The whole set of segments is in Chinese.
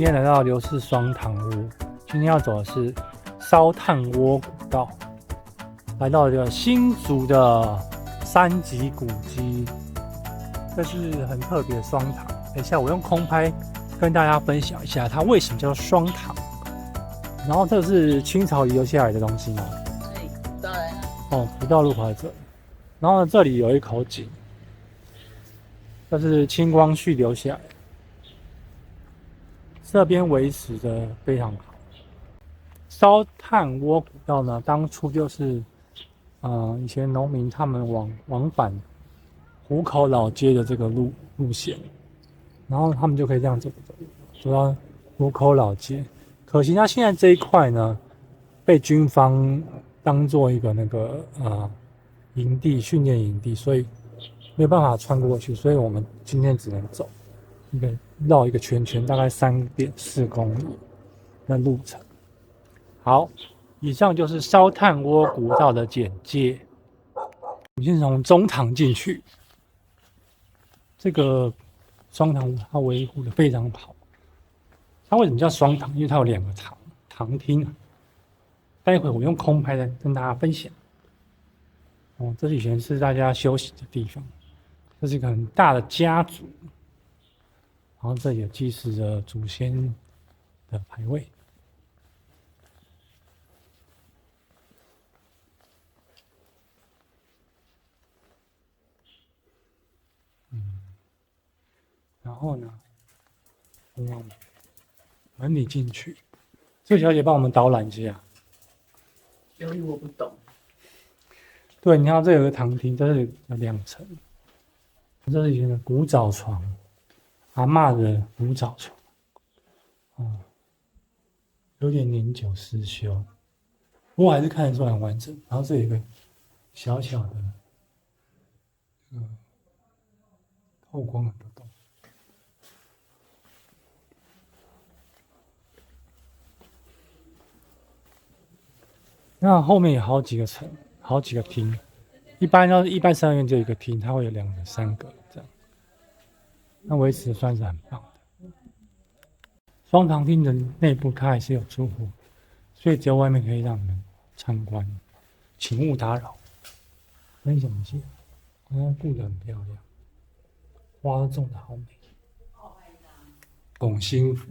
今天来到刘氏双塘屋，今天要走的是烧炭窝古道，来到这个新竹的三级古迹，这是很特别的双塘。等一下我用空拍跟大家分享一下它为什么叫做双塘。然后这是清朝遗留下来的东西吗？对，当然了。哦，古道路口在这里。然后这里有一口井，这是清光绪留下来的。这边维持的非常好。烧炭窝古道呢，当初就是以前农民他们往返湖口老街的这个路线，然后他们就可以这样走到湖口老街。可惜他现在这一块呢，被军方当做一个那个营地训练营地，所以没有办法穿过去，所以我们今天只能走绕一个圈圈，大概3.4公里的路程。好，以上就是烧炭窝古道的简介。我们先从中塘进去，这个双塘屋它维护的非常好。它为什么叫双塘？因为它有2个塘厅。待会我用空拍来跟大家分享。这以前是大家休息的地方，这是一个很大的家族。然后这里有祭祀着祖先的牌位。然后呢，门里进去，这个小姐帮我们导览一下。由于我不懂。对，你看这有个堂厅，这是有2层，这是以前的古早床，阿嬷的古早床，有点年久失修，不过还是看得出来很完整。然后这有一个小小的透光的洞。那后面有好几个层，好几个厅。一般三合院就一个厅，它会有2个、3个这样。那维持算是很棒的。双塘厅的内部它还是有住户，所以只有外面可以让你们参观，请勿打扰。分享一下，布得很漂亮，花都种得好美。拱心符，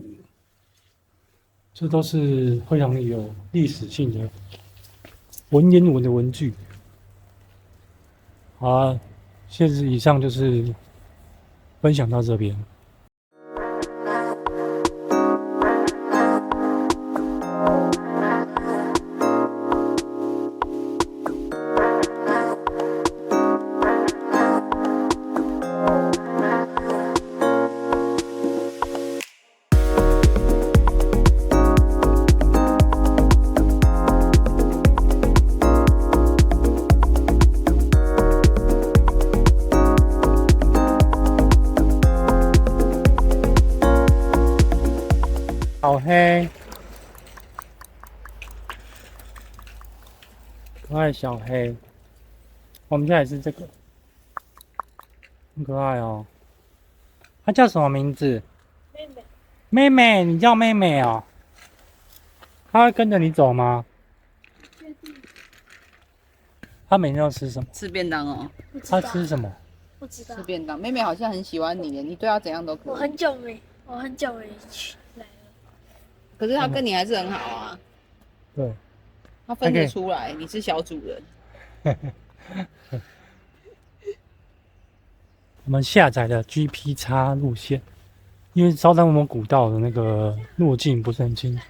这都是非常有历史性的文言文的文具。好啊，以上就是分享到这边。好黑，可爱小黑。我们家也是这个，很可爱哦。它叫什么名字？妹妹。妹妹，你叫妹妹哦。它会跟着你走吗？它每天都吃什么？吃便当哦。它吃什么？不知道。吃便当，妹妹好像很喜欢你，你对她怎样都可以。我很久没去来了。可是她跟你还是很好啊。对。她分得出来，你是小主人。我们下载了 GPX 路线，因为烧炭窝古道的那个路径不是很清楚。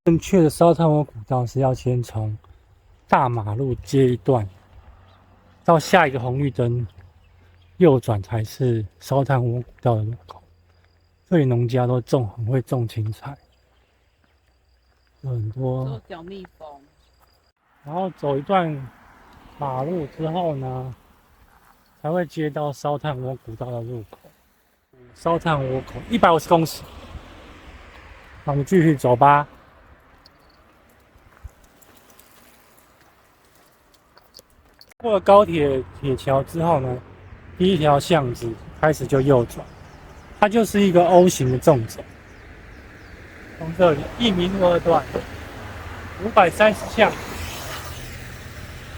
正确的烧炭窝古道是要先从大马路接一段，到下一个红绿灯右转才是烧炭窝古道的入口。这里农家都很会种青菜，有很多小蜜蜂。然后走一段马路之后呢，才会接到烧炭窝古道的入口。烧炭窝口150公尺，那我们继续走吧。过了高铁铁桥之后呢，第一条巷子开始就右转，它就是一个 O 型的纵走，从这里1米路2段530下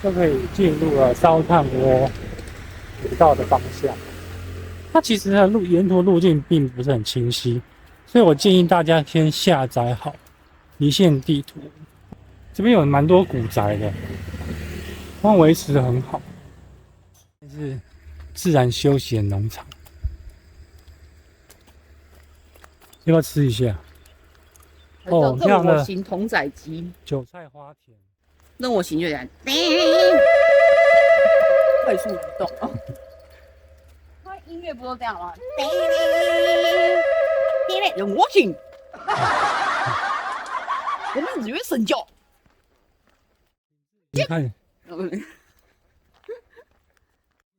就可以进入了烧炭窝古道的方向。它其实的沿途路径并不是很清晰，所以我建议大家先下载好离线地图。这边有蛮多古宅的，它维持得很好，是自然休闲农场。要不要吃一下？哦，这样的任我行童仔鸡，韭菜花田，任我行就这样，快速移动哦。他音乐不都这样吗？任我行，我们只会神教。你看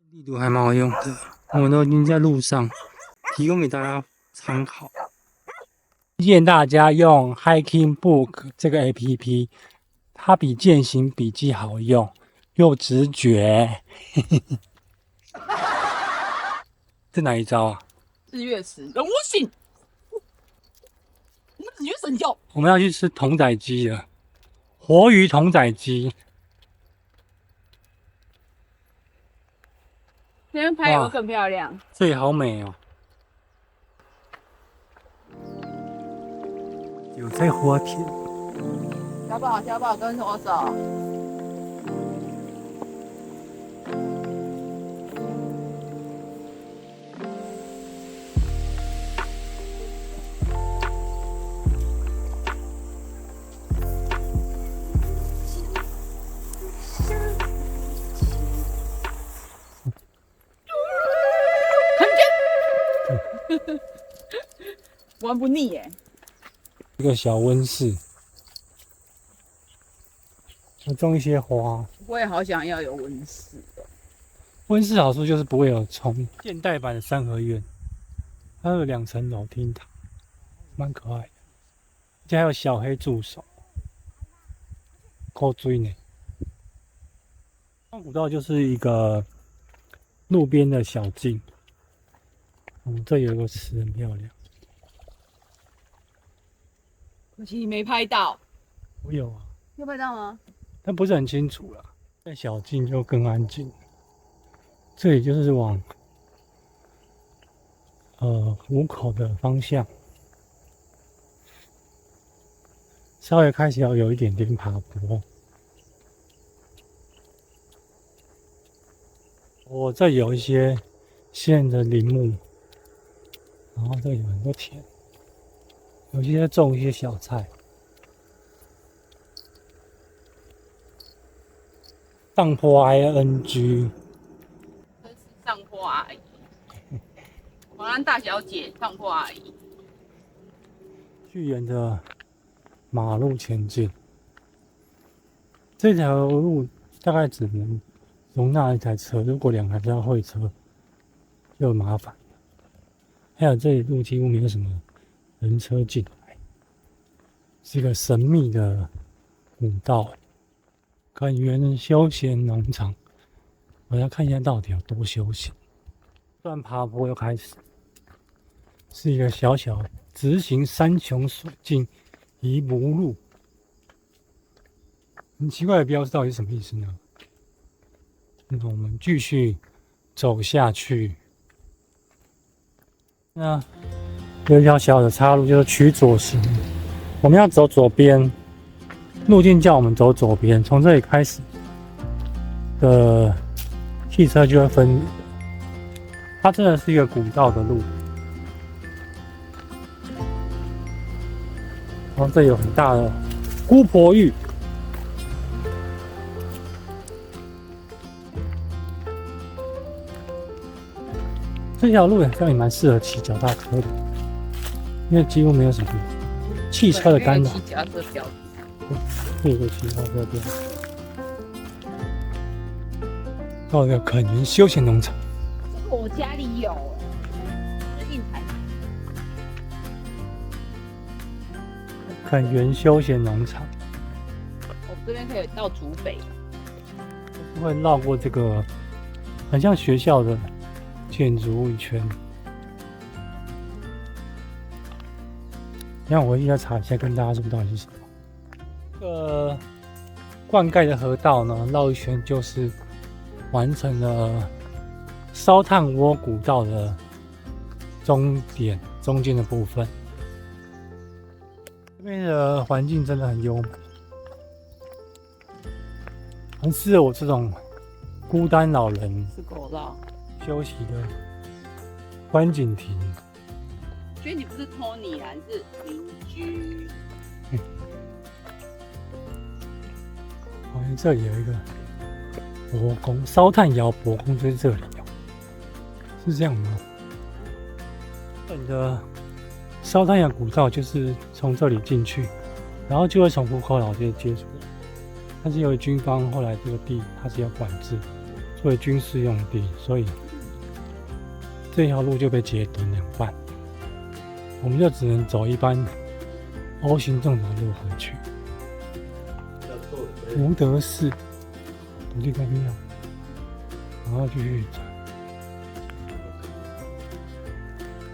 地图还蛮好用的，我们都已经在路上，提供给大家参考。推荐大家用 Hiking Book 这个 APP， 它比健行笔记好用，又直觉。这哪一招啊？日月池，任我行，我们只会神教。我们要去吃童仔鸡了，活鱼童仔鸡。这边拍有没有更漂亮？这里好美哦。有在花田，小宝，小宝跟我走。玩不腻耶。一个小温室，我种一些花。我也好想要有温室哦。温室好处就是不会有虫。现代版的三合院，它有2层楼厅堂，蛮可爱的。而且还有小黑助手，够追呢。古道就是一个路边的小径，这有一个池很漂亮。可惜你没拍到。我有啊，有拍到吗？但不是很清楚啦。在小径就更安静。这里就是往湖口的方向，稍微开始要有一点点爬坡。我这有一些现的林木，然后这里有很多田，有些在种一些小菜。上坡 ING。这是上坡阿姨，华安大小姐上坡阿姨。去沿着马路前进，这条路大概只能容纳1台车，如果2台要会车就麻烦。还有这里路几乎没有什么人车进来，是一个神秘的古道。垦源休闲农场，我要看一下到底有多休闲。这段爬坡又开始，是一个小小直行山穷水尽疑不路。很奇怪的标志到底是什么意思呢？那我们继续走下去。那有一条小的岔路，就是取左行，我们要走左边。路径叫我们走左边，从这里开始的汽车就会分离。它真的是一个古道的路，然后这里有很大的姑婆芋，这条路好像也蛮适合骑脚踏车的，因为几乎没有什么汽车的干扰。骑脚踏车标志。这个其他这边到一个垦源休闲农场，我家里有，是硬材。垦源休闲农场，这边可以到竹北，会绕过这个很像学校的建筑物一圈，让我回去查一下，跟大家说到底是什么。这个灌溉的河道呢，绕一圈就是完成了烧炭窝古道的终点中间的部分。这边的环境真的很优美，很适合我这种孤单老人是狗绕。休息的观景亭。所以你不是 Tony 啊，你是邻居。好像这里有一个伯公，烧炭窑伯公就在这里哦，是这样吗？你的烧炭窑古道就是从这里进去，然后就会从湖口老街接出来。但是由于军方后来这个地它是要管制，作为军事用地，所以这条路就被截成两半，我们就只能走一般 O 型正常路回去。福德寺土地公庙，然后继续走，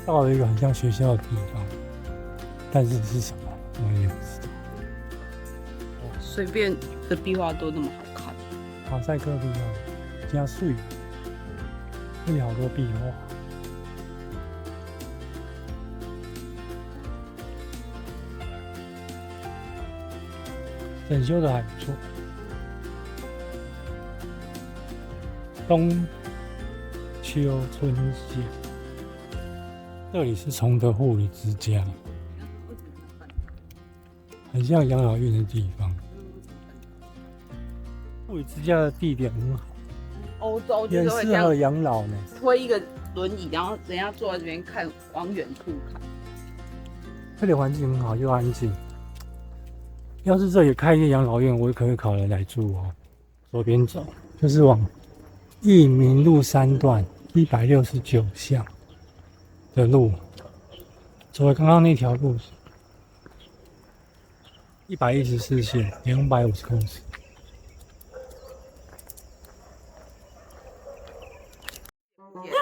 到了一个很像学校的地方，但是是什么我也不知道。随便的壁画都那么好看。马赛克壁画加碎，这里好多壁画。整修的还不错。冬秋春夏，这里是崇德护理之家，很像养老院的地方。护理之家的地点很好，欧洲就也是会这样适合养老呢。推一个轮椅，然后人家坐在这边看，往远处看。这里环境很好，又安静。要是这里开一间养老院，我也可以考虑来住哦。左边走就是往益民路3段169巷的路，走回刚刚那条路，114线250公尺。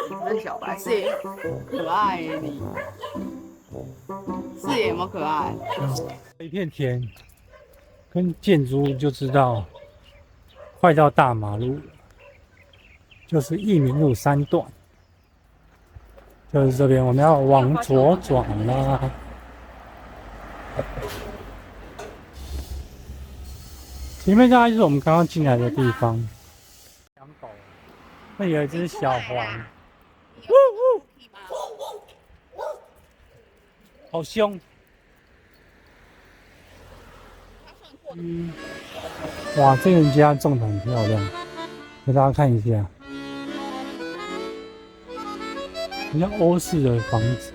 你不是小白，视野可爱耶你，视野有没有可爱？一片田跟建筑物就知道快到大马路了，就是益民路3段，就是这边我们要往左转啦。前面大概就是我们刚刚进来的地方。养狗，那有一只小黄，好凶。哇，这人家种得很漂亮，给大家看一下，很像欧式的房子。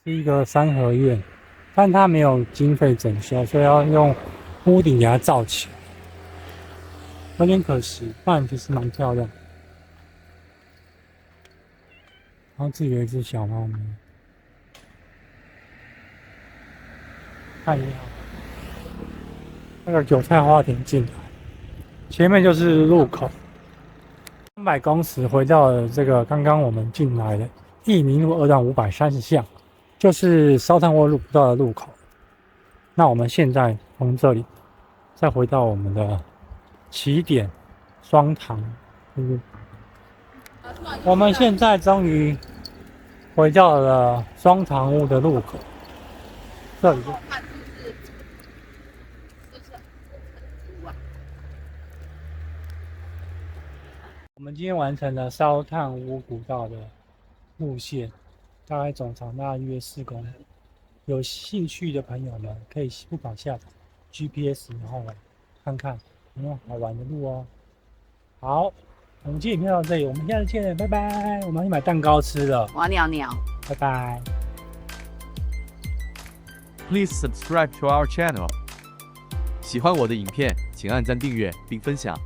是一个三合院，但它没有经费整修，所以要用屋顶给它罩起来，有点可惜，不然其实蛮漂亮。然后这里有一只小猫咪，看一下，那个韭菜花田进来，前面就是路口，300公尺回到了这个刚刚我们进来的益民路2段530巷，就是烧炭窝路不到的路口。那我们现在从这里再回到我们的起点双塘路。我们现在终于回到了双塘屋的路口，这里我们今天完成了烧炭屋古道的路线，大概总长大约4公里。有兴趣的朋友们可以不妨下载 GPS， 然后来看看有没有好玩的路哦。好，我们今天影片到这里，我们下次见，拜拜。我们要去买蛋糕吃了，我要尿尿，拜拜。Please subscribe to our channel。喜欢我的影片，请按赞订阅并分享。